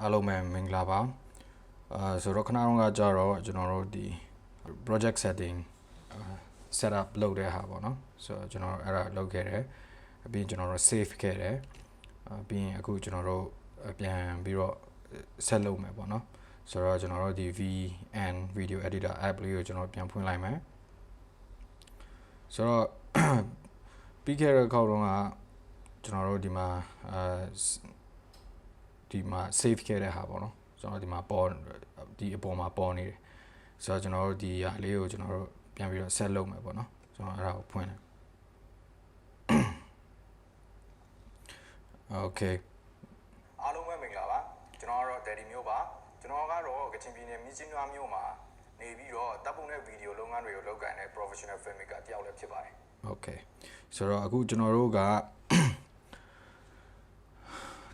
အားလုံးပဲမင်္ဂလာပါဆိုတော့ခဏတော့ကြာတော့ကျွန်တော်တို့ဒီ project setting setup လုပ်တဲ့ဟာပေါ့နော်ဆိုတော့ကျွန်တော်အဲ့ဒါလုပ်ခဲ့တယ်ပြီးရင်ကျွန်တော်တို့ save ခဲ့တယ်ပြီးရင်အခုကျွန်တော်တို့ပြန်ပြီးတော့ set လုပ်မယ်ပေါ့နော်ဆိုတော့ကျွန်တော်တို့ဒီ VN video editor app လေးကိုကျွန်တော်ပြန်ဖွင့်လိုက်မယ်ဆိုတော့ပြီးခဲ့တဲ့ခေါက်တော့ကကျွန်တော်တို့ဒီမှာ save ခဲ့တဲ့ဟာပေါ့နော်ကျွန်တော်ဒီမှာပေါ်ဒီအပေါ်မှာပေါ်နေတယ်ဆိုတော့ကျွန်တော်တို့ဒီဟာလေးကိုကျွန်တော်တို့ပြန်ပြီးတော့ set လုပ်မယ်ပေါ့နော်ကျွန်တော်အဲ့ဒါကိုဖွင့်လိုက် Okay အားလုံးပဲမင်္ဂလာပါကျွန်တော်ကတော့ Daddy မျိုးပါကျွန်တော်ကတော့ကချင်ပြည်နယ်မြစ်ကြီးနားမြို့မှာနေပြီးတော့တပ်ပုံတဲ့ဗီဒီယိုလုပ်ငန်းတွေကိုလုပ်ကိုင်တဲ့ professional filmmaker တယောက်လည်းဖြစ်ပါတယ် Okay ဆိုတော့အခုကျွန်တော်တို့က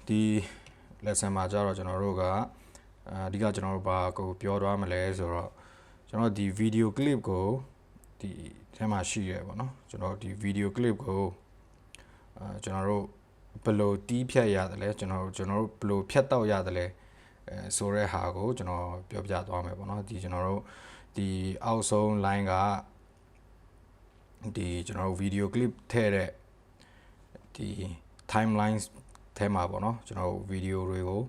ဒီ lesson မှာကြတော့ကျွန်တော်တို့ကအဓိကကျွန်တော်တို့ဘာကိုပြောသွားမလဲဆိုတော့ကျွန်တော်ဒီ video clip ကိုဒီထဲမှာရှိရပေါ့နော်ကျွန်တော်ဒီ video clip ကိုကျွန်တော်တို့ဘယ်လိုတီးဖြတ်ရတယ်လဲကျွန်တော်တို့ဘယ်လိုဖြတ်တောက်ရတယ်လဲဆိုတဲ့ဟာကိုကျွန်တော်ပြောပြသွားမယ်ပေါ့နော်ဒီကျွန်တော်တို့ဒီအောက်ဆုံး line ကဒီကျွန်တော်တို့ video clip ထည့်တဲ့ဒီ timeline ထဲမှာပေါ့နော်ကျွန်တော်တို့ video တွေကို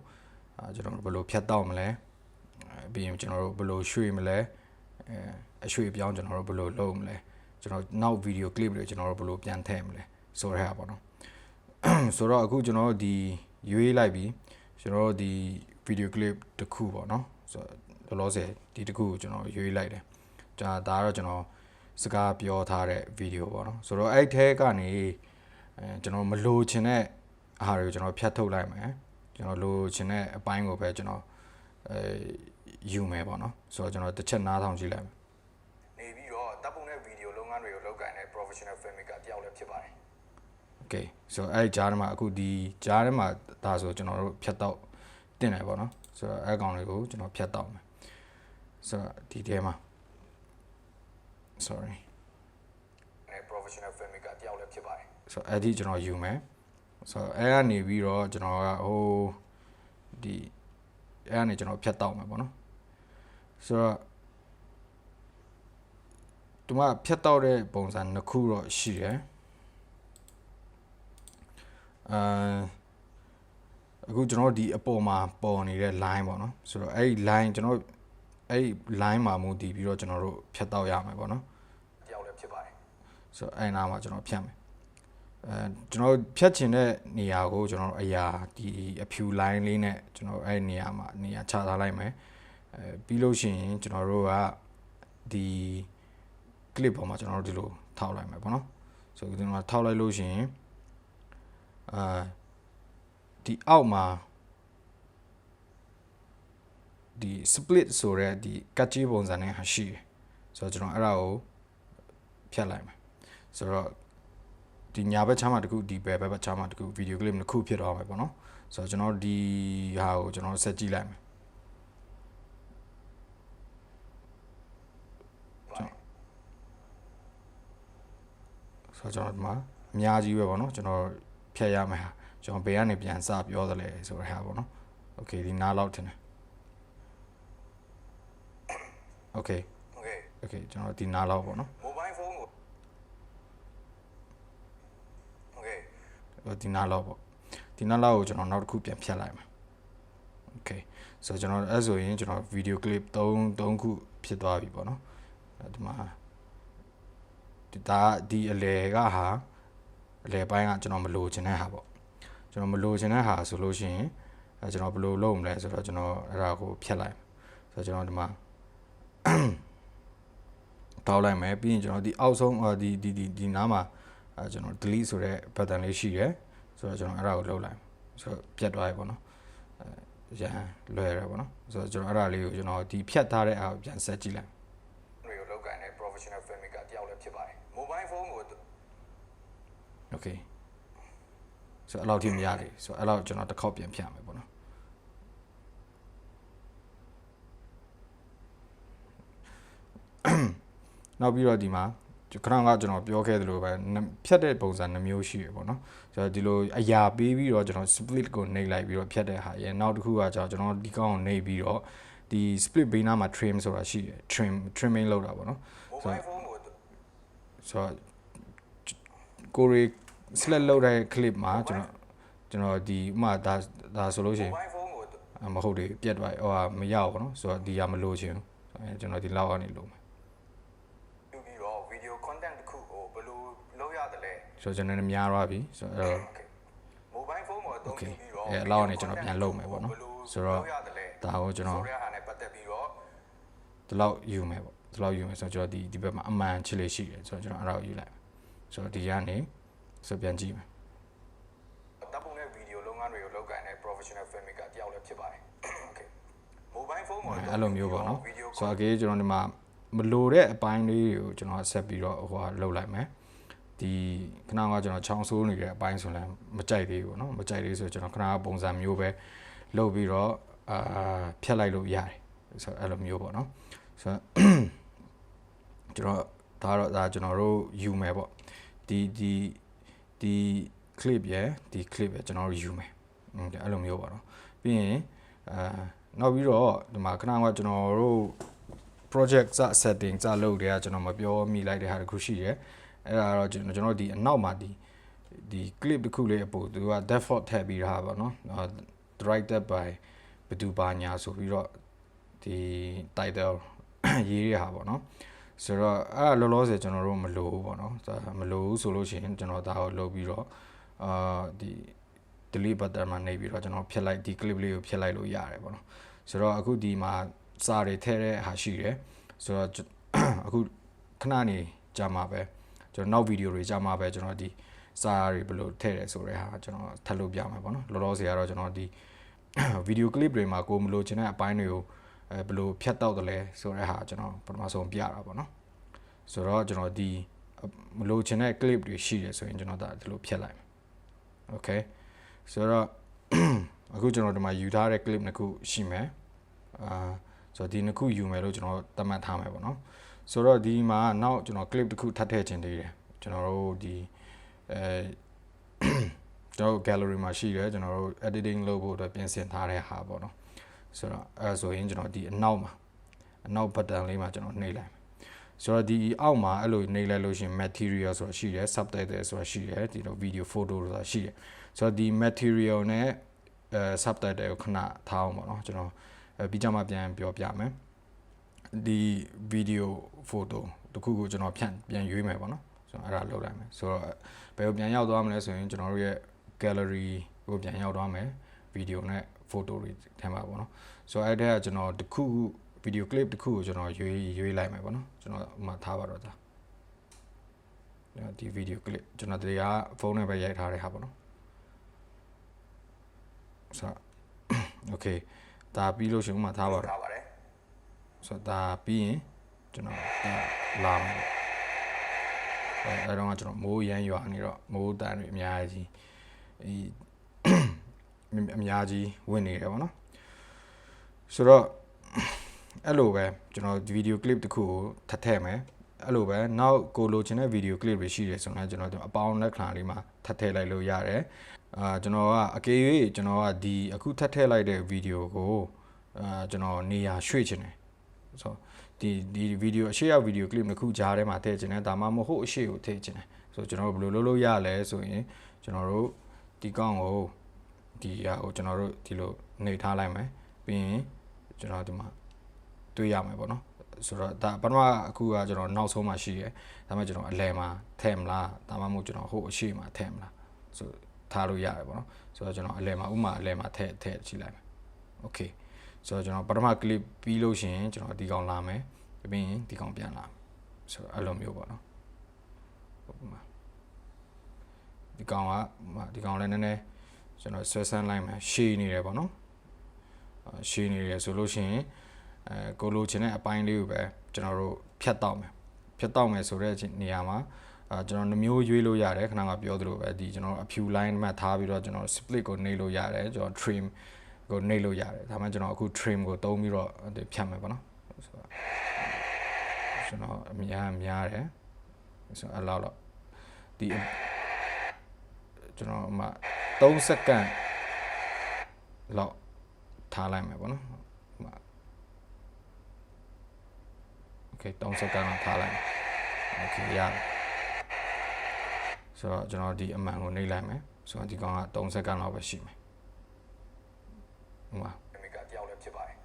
ကျွန်တော်တို့ဘယ်လိုဖြတ်တောက်မလဲပြီးရင်ကျွန်တော်တို့ဘယ်လိုရွှေ့မလဲအရွှေ့ပြောင်းကျွန်တော်တို့ဘယ်လိုလုပ်မလဲကျွန်တော်နောက် video clip တွေကျွန်တော်တို့ဘယ်လိုပြန်ထည့်မလဲဆိုတဲ့ဟာပေါ့နော်ဆိုတော့အခုကျွန်တော်တို့ဒီရွေးလိုက်ပြီးကျွန်တော်တို့ဒီ video clip တစ်ခုပေါ့နော်ဆိုတော့လောလောဆယ်ဒီတစ်ခုကိုကျွန်တော်ရွေးလိုက်တယ်ဒါကတော့ကျွန်တော်စကားပြောထားတဲ့ video ပေါ့နော်ဆိုတော့အဲ့ထဲကနေကျွန်တော်မလိုချင်တဲ့အားတွေကိုကျွန်တော်ဖြတ်ထုတ်လိုက်မယ်ကျွန်တော်လိုချင်တဲ့အပိုင်းကိုပဲကျွန်တော်ယူမယ်ပေါ့နော်ဆိုတော့ကျွန်တော်တစ်ချက်နားထောင်ကြည့်လိုက်မယ်နေပြီးတော့တပ်ပုံတဲ့ဗီဒီယိုလုပ်ငန်းတွေကိုလုပ်ကိုင်တဲ့ professional filmmaker တယောက်လည်းဖြစ်ပါတယ် Okay ဆိုတော့အဲ့ကြားထဲမှာအခုဒီကြားထဲမှာဒါဆိုကျွန်တော်တို့ဖြတ်တော့တင်တယ်ပေါ့နော်ဆိုတော့အဲ့ကောင်တွေကိုကျွန်တော်ဖြတ်တော့မယ်ဆိုတော့ဒီထဲမှာ sorry professional filmmaker တယောက်လည်းဖြစ်ပါတယ်ဆိုတော့အဲ့ဒီကျွန်တော်ယူမယ်ဆိုတော့အဲ့ကနေပြီးတော့ကျွန်တော်ကဟိုဒီအဲ့ကနေကျွန်တော်ဖြတ်တော့မယ်ပေါ့နော်ဆိုတော့ဒီမှာဖြတ်တော့တဲ့ပုံစံနှစ်ခုတော့ရှိတယ်အခုကျွန်တော်ဒီအပေါ်မှာပေါ်နေတဲ့ line ပေါ့နော်ဆိုတော့အဲ့ဒီ line ကျွန်တော်အဲ့ဒီ line မှာမူတည်ပြီးတော့ကျွန်တော်တို့ဖြတ်တော့ရမယ်ပေါ့နော်တယောက်လည်းဖြစ်ပါတယ်ဆိုတော့အဲ့နားမှာကျွန်တော်ဖြတ်မယ်ကျွန်တော်ဖြတ်ချင်တဲ့နေရာကိုကျွန်တော်အရာဒီအဖြူ line လေးနဲ့ကျွန်တော်အဲ့နေရာမှာနေရာချထားလိုက်မယ်ပြီးလို့ရှိရင်ကျွန်တော်တို့ကဒီ clip ပေါ်မှာကျွန်တော်တို့ဒီလိုထောက်လိုက်မယ်ပေါ့နော်ဆိုတော့ဒီမှာထောက်လိုက်လို့ရှိရင်ဒီအောက်မှာဒီ split ဆိုတဲ့ဒီကတ်ကြီးပုံစံနဲ့ရှိတယ်ဆိုတော့ကျွန်တော်အဲ့ဒါကိုဖြတ်လိုက်မယ်ဆိုတော့ဒီညာဘက်ချမ်းမှာတခုဒီဘက်ချမ်းမှာတခု video clip တစ်ခုဖြစ်သွားမယ်ပေါ့နော်ဆိုတော့ကျွန်တော်ဒီဟာကိုကျွန်တော်ဆက်ကြည့်လိုက်မယ်ဆိုတော့ကျွန်တော်ဒီမှာအများကြီးပဲပေါ့နော်ကျွန်တော်ဖြတ်ရမယ်ဟာကျွန်တော်ဘယ်ကနေပြန်စပြောသလဲဆိုတဲ့ဟာပေါ့နော် Okay ဒီနားလောက်ထင်တယ် Okay ကျွန်တော်ဒီနားလောက်ပေါ့နော် mobile phone ကို Okay ဒီနားလောက်ပေါ့ဒီနားလောက်ကိုကျွန်တော်နောက်တစ်ခုပြန်ဖြတ်လိုက်မယ် Okay ဆိုတော့ကျွန်တော်အဲ့ဆိုရင်ကျွန်တော် video clip 3ခုဖြစ်သွားပြီပေါ့နော်ဒီမှာဒီအလဲကဟာအလဲပိုင်းကကျွန်တော်မလိုချင်တဲ့ဟာပေါ့ကျွန်တော်မလိုချင်တဲ့ဟာဆိုလို့ရှိရင်ကျွန်တော်ဘယ်လိုလုပ်မလဲဆိုတော့ကျွန်တော်အဲ့ဒါကိုဖြတ်လိုက်ဆိုတော့ကျွန်တော်ဒီမှာတောက်လိုက်မယ်ပြီးရင်ကျွန်တော်ဒီအောက်ဆုံးဒီနားမှာကျွန်တော် delete ဆိုတဲ့ button လေးရှိတယ်ဆိုတော့ကျွန်တော်အဲ့ဒါကိုလုပ်လိုက်ဆိုတော့ပြတ်သွားပြီပေါ့နော်ရန်လွယ်ရပေါ့နော်ဆိုတော့ကျွန်တော်အဲ့ဒါလေးကိုကျွန်တော်ဒီဖြတ်ထားတဲ့အားကိုပြန်ဆက်ကြည့်လိုက်တွေကိုလုပ်ကိုင်တဲ့ professional filmmaker တယောက်လည်းဖြစ်ပါတယ် mobile phone ကို Okay ဆိုတော့အဲ့လောက်ထိမရသေးဆိုတော့အဲ့လောက်ကျွန်တော်တစ်ခေါက်ပြန်ဖြတ်မယ်ပေါ့နော်နောက်ပြီးတော့ဒီမှာ ခဏကကျွန်တော်ပြောခဲ့သလိုပဲဖြတ်တဲ့ပုံစံနှမျိုးရှိရပေါ့နော်ဆိုတော့ဒီလိုအရာပေးပြီးတော့ကျွန်တော် split ကိုနှိပ်လိုက်ပြီးတော့ဖြတ်တဲ့ဟာရယ်နောက်တစ်ခုကကျွန်တော်ဒီကောင်းကိုနှိပ်ပြီးတော့ဒီ split ဘေးနားမှာ trim ဆိုတာရှိတယ် trimming လုပ်တာပေါ့နော်ဆိုတော့ကိုရီ select လုပ်တဲ့ clip မှာကျွန်တော်ဒီဥမာဒါဆိုလို့ရှိရင်မဟုတ်တယ်ပြတ်သွားဟိုဟာမရဘူးပေါ့နော်ဆိုတော့ဒီကမလို့ချင်ဘူးကျွန်တော်ဒီလောက်ကနေလို့ပြီးတော့ video content တစ်ခုကိုဘယ်လိုလုပ်ရတယ်လဲဆိုတော့ကျွန်တော်များသွားပြီဆိုတော့ mobile phone ကိုအသုံးပြုပြီးတော့အလောက်ကနေကျွန်တော်ပြန်လုပ်မယ်ပေါ့နော်ဆိုတော့ဒါကိုကျွန်တော်ဟာနဲ့ပတ်သက်ပြီးတော့ဒီလောက်ယူမယ်ပေါ့ဒီလောက်ယူမယ်ဆိုတော့ကျွန်တော်ဒီဘက်မှာအမှန်ချစ်လေးရှိတယ်ဆိုတော့ကျွန်တော်အဲ့ဒါကိုယူလိုက်ဆိုတော့ဒီကနေဆိုပြန်ကြည့်မယ်တပ်ပုံနဲ့ဗီဒီယိုလုပ်ငန်းတွေကိုလုပ်ကိုင်တဲ့ professional filmmaker တယောက်လည်းဖြစ်ပါတယ် okay mobile phone ကိုအဲ့လိုမျိုးပေါ့နော်ဆိုတော့အကေကျွန်တော်ဒီမှာမလိုတဲ့အပိုင်းလေးတွေကိုကျွန်တော်ဆက်ပြီးတော့ဟိုဟာလုပ်လိုက်မယ်ဒီခဏကကျွန်တော်ချောင်းဆိုးနေတဲ့အပိုင်းဆိုလည်းမကြိုက်သေးဘူးပေါ့နော်မကြိုက်သေးဆိုကျွန်တော်ခဏပုံစံမျိုးပဲလုပ်ပြီးတော့ဖြတ်လိုက်လို့ရတယ်ဆိုတော့အဲ့လိုမျိုးပေါ့နော်ဆိုတော့ကျွန်တော်ဒါကျွန်တော်တို့ယူမယ်ပေါ့ဒီ clip ရယ်ဒီ clip ရယ်ကျွန်တော်တို့ယူမယ်အဲ့လိုမျိုးပေါ့နော်ပြီးရင်နောက်ပြီးတော့ဒီမှာခဏကကျွန်တော်တို့ project setting စလုပ်တဲ့ကကျွန်တော်မပြောမိလိုက်တဲ့ဟာတခုရှိတယ်အဲ့ဒါတော့ကျွန်တော်ဒီအနောက်မှာဒီ clip တစ်ခုလေးအပို့သူက default ထည့်ပြီးတာပါเนาะ directed by ဘယ်သူပါညာဆိုပြီးတော့ဒီ title ရေးရဟာပေါ့เนาะဆိုတော့အဲ့လောလောဆယ်ကျွန်တော်တို့မလိုဘူးပေါ့เนาะမလိုဘူးဆိုလို့ရှိရင်ကျွန်တော်ဒါကိုလုပ်ပြီးတော့ဒီ delete button မှာနှိပ်ပြီးတော့ကျွန်တော်ဖြတ်လိုက်ဒီ clip လေးကိုဖြတ်လိုက်လို့ရတယ်ပေါ့เนาะဆိုတော့အခုဒီမှာစာတွေထည့်တဲ့ဟာရှိတယ်ဆိုတော့အခုခဏနေကြာမှာပဲကျွန်တော်နောက်ဗီဒီယိုတွေကြာမှာပဲကျွန်တော်ဒီစာတွေဘယ်လိုထည့်ရဲဆိုတဲ့ဟာကျွန်တော်ထပ်လို့ပြမယ်ပေါ့နော်လောလောဆယ်ကတော့ကျွန်တော်ဒီဗီဒီယိုကလစ်တွေမှာကိုမလို့ချင်တဲ့အပိုင်းတွေကိုဘယ်လိုဖြတ်တောက်တယ်လဲဆိုတဲ့ဟာကျွန်တော်ပထမဆုံးပြတာပေါ့နော်ဆိုတော့ကျွန်တော်ဒီမလို့ချင်တဲ့ clip တွေရှိတယ်ဆိုရင်ကျွန်တော်ဒါဒီလိုဖြတ်လိုက်မယ် okay ဆိုတော့အခုကျွန်တော်ဒီမှာယူထားတဲ့ clip နှစ်ခုရှိမယ်ဆိုတော့ဒီနှစ်ခုယူမယ်လို့ကျွန်တော်သတ်မှတ်ထားမယ်ပေါ့နော်ဆိုတော့ဒီမှာနောက်ကျွန်တော် clip တစ်ခုထပ်ထည့်ခြင်းသေးတယ်ကျွန်တော်တို့ဒီကျွန်တော် gallery မှာရှိတယ်ကျွန်တော်တို့ editing လုပ်ဖို့အတွက်ပြင်ဆင်ထားတဲ့ဟာပေါ့နော်ဆိုတော့ဆိုရင်ကျွန်တော်ဒီအနောက် button လေးမှာကျွန်တော်နှိပ်လိုက်ဆိုတော့ဒီအောက်မှာအဲ့လိုနှိပ်လိုက်လို့ရှိရင် material ဆိုတာရှိတယ် subtitle ဆိုတာရှိတယ်ဒီလို video photo ဆိုတာရှိတယ်ဆိုတော့ဒီ material နဲ့ subtitle ကိုခဏထားအောင်ပေါ့နော်ကျွန်တော်ပြီးကြမှာပြန်ပြောပြမယ်ဒီ video photo တခုကိုကျွန်တော်ပြန်ရွေးမယ်ပေါ့နော်ဆိုတော့အဲ့ဒါလုပ်လိုက်မယ်ဆိုတော့ဘယ်ကိုပြန်ရောက်သွားမလဲဆိုရင်ကျွန်တော်တို့ရဲ့ gallery ကိုပြန်ရောက်သွားမယ် video နဲ့ photo တွေထဲမှာပေါ့နော်ဆိုတော့အဲ့ဒါကကျွန်တော်တခု video clip တခုကိုကျွန်တော်ရွေးလိုက်မယ်ပေါ့နော်ကျွန်တော်ဥမာထားပါတော့ဒါဒီ video clip ကျွန်တော်ဒီကဖုန်းနဲ့ပဲရိုက်ထားတဲ့ဟာပေါ့နော်ဆိုတော့ okay ဒါပြီးလို့ရှိရင်ဥမာထားပါတော့ဆိုတော့ဒါပြီးရင်ကျွန်တော်လာမယ်အဲ့တော့ကျွန်တော်မိုးရမ်းရွာနေတော့မိုးတန်တွေအများကြီးဝင်နေတယ်ပေါ့နော်ဆိုတော့အဲ့လိုပဲကျွန်တော်ဗီဒီယိုကလစ်တစ်ခုကိုထည့်မယ်အဲ့လိုပဲနောက်ကိုလိုချင်တဲ့ဗီဒီယိုကလစ်တွေရှိတယ်ဆိုတော့ကျွန်တော်အပေါင်းလက်ခံလေးမှာထည့်လိုက်လို့ရတယ်ကျွန်တော်ကအကေ၍ကျွန်တော်ကဒီအခုထည့်လိုက်တဲ့ဗီဒီယိုကိုကျွန်တော်နေရာရွှေ့ချင်တယ်ဆိုတော့ဒီဗီဒီယိုအရှိရဗီဒီယိုကလစ်တစ်ခုကြားထဲမှာထည့်ချင်တယ်ဒါမှမဟုတ်အရှိကိုထည့်ချင်တယ်ဆိုတော့ကျွန်တော်ဘယ်လိုလုပ်လို့ရလဲဆိုရင်ကျွန်တော်တို့ဒီကောင်းကိုဒီဟာကိုကျွန်တော်တို့ဒီလိုနှိပ်ထားလိုက်မယ်ပြီးရင်ကျွန်တော်ဒီမှာတွေ့ရမယ်ပေါ့နော်ဆိုတော့ဒါပထမအခုကကျွန်တော်နောက်ဆုံးမှရှိရဲဒါမှကျွန်တော်အလဲမှာထည့်မလားဒါမှမဟုတ်ကျွန်တော်ဟိုအရှိမှာထည့်မလားဆိုထားလို့ရတယ်ပေါ့နော်ဆိုတော့ကျွန်တော်အလဲမှာဥမာအလဲမှာထည့်ကြည့်လိုက်မယ်โอเคဆိုတော့ကျွန်တော်ပထမ clip ပြီးလို့ရှိရင်ကျွန်တော်ဒီကောင်လာမယ်ပြီးရင်ဒီကောင်ပြန်လာဆိုတော့အဲ့လိုမျိုးပေါ့နော်ဟုတ်ပါဒီကောင်လည်းနည်းနည်းကျွန်တော်ဆွဲဆန်းလိုက်မယ်ရှည်နေတယ်ပေါ့နော်ရှည်နေတယ်ဆိုလို့ရှိရင်ကိုလိုချင်တဲ့အပိုင်းလေးကိုပဲကျွန်တော်တို့ဖြတ်တောက်မယ်ဆိုတဲ့နေရာမှာကျွန်တော်နှမျိုးရွေးလို့ရတယ်ခဏကပြောသလိုပဲဒီကျွန်တော်အဖြူ line မှတ်ထားပြီးတော့ကျွန်တော် split ကိုနှိပ်လို့ရတယ်ကျွန်တော် trim ကိုနှိပ်လို့ရတယ်ဒါမှကျွန်တော်အခု trim ကိုသုံးပြီးတော့ဖြတ်မယ်ပေါ့နော်ဆိုတော့ကျွန်တော်အများတယ် ဆိုတော့အဲ့လောက်ဒီကျွန်တော်မှ3စက္ကန့်လောက်ထားလိုက်မယ်ပေါ့နော်โอเค3စက္ကန့်လောက်ထားလိုက်โอเคရတယ်ဆိုတော့ကျွန်တော်ဒီအမှန်ကိုနှိပ်လိုက်မယ်ဆိုတော့ဒီကောင်က3စက္ကန့်လောက်ပဲရှိမယ်ဟုတ်ပါဖေမီကာတယောက်လည်းဖြစ်ပါတယ်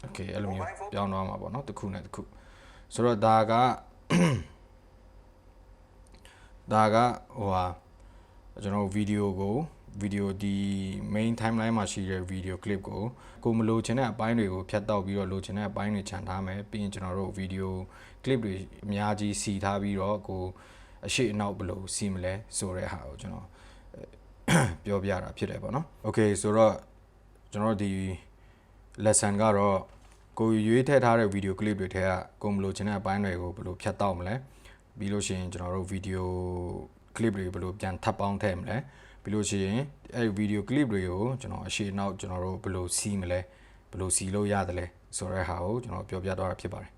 โอเคအဲ့လိုမျိုးပြောင်းတော့မှာပေါ့နော်တစ်ခုနဲ့တစ်ခုဆိုတော့ဒါကဟိုဟာကျွန်တော်ဗီဒီယိုဒီ main timeline မှာရှိတဲ့ video clip ကိုမလိုချင်တဲ့အပိုင်းတွေကိုဖြတ်တောက်ပြီးတော့လိုချင်တဲ့အပိုင်းတွေခြံထားမယ်ပြီးရင်ကျွန်တော်တို့ video clip တွေအများကြီးစီထားပြီးတော့ကိုအရှိအနောက်ဘယ်လိုစီမလဲဆိုတဲ့ဟာကိုကျွန်တော်ပြောပြတာဖြစ်တယ်ပေါ့နော် okay ဆိုတော့ကျွန်တော်ဒီ lesson ကတော့ကိုရွေးထည့်ထားတဲ့ video clip တွေထဲကကိုမလိုချင်တဲ့အပိုင်းတွေကိုဘယ်လိုဖြတ်တောက်မလဲပြီးလို့ရှိရင်ကျွန်တော်တို့ video clip တွေဘယ်လိုပြန်ထပ်ပေါင်းထည့်မလဲပြီးလို့ရှိရင်အဲ့ video clip တွေကိုကျွန်တော်အရှိအနောက်ကျွန်တော်တို့ဘယ်လိုစီမလဲဘယ်လိုစီလို့ရတယ်လဲဆိုတဲ့ဟာကိုကျွန်တော်ပြောပြသွားတာဖြစ်ပါတယ်